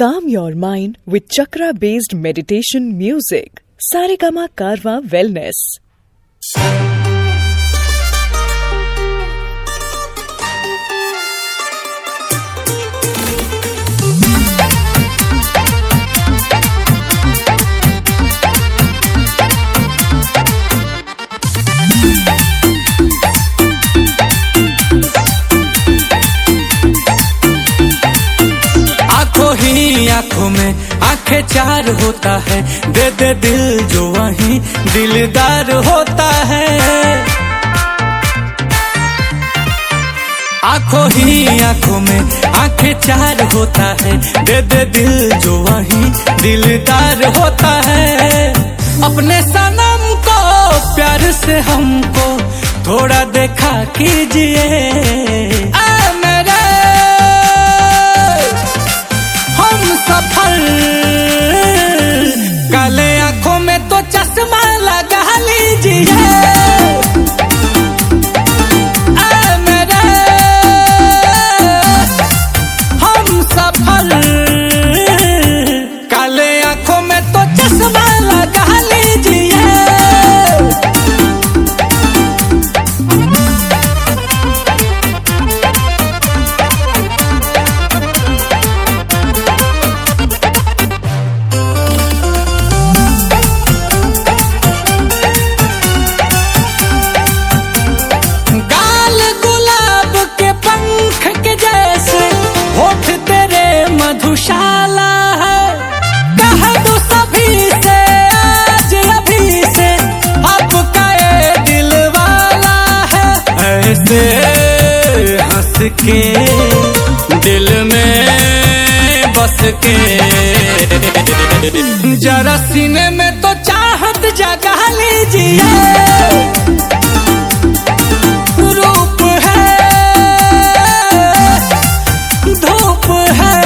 Calm your mind with chakra-based meditation music. Saregama Karwa Wellness. आंखों में आंखें चार होता है, दे दे दिल जो वहीं दिलदार होता है। आंखों में आंखें चार होता है, दे दे दिल जो वहीं दिलदार होता है। अपने सनम को प्यार से हमको थोड़ा देखा कीजिए। काले आंखों में तो चश्मा लगा लीजिए। मेरे हम सफल, काले आंखों में तो चश्मा लगा लीजिए। मधुशाला है, कह दो सभी से आज अभी से आपका ये दिल वाला है। ऐसे हंस के दिल में बस के जरा सीने में तो चाहत जगा लीजिए। रूप है धूप है,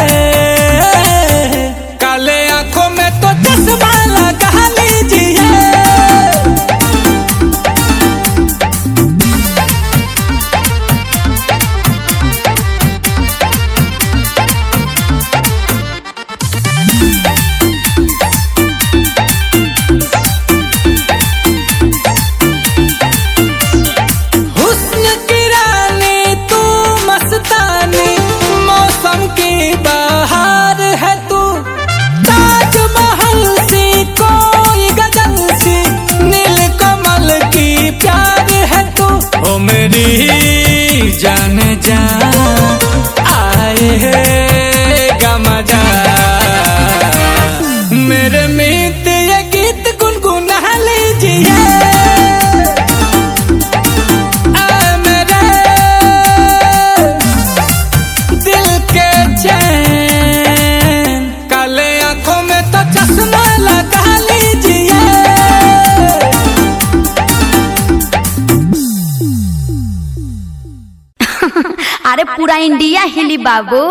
लगा लीजिए। हुस्न की रानी तू मस्तानी, मौसम की बहार है तू। ताजमहल सी कोई गजल सी, नील कमल की प्यार है तू। ओ मेरी जान जा आए गा मजा, मेरे मीत ये गीत गुनगुना लीजिए। मेरे दिल के चैन, काले आंखों में तो चश्मा लगा लीजिए। अरे पूरा इंडिया हिली बाबू,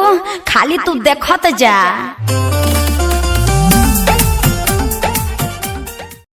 खाली तू देखत जा।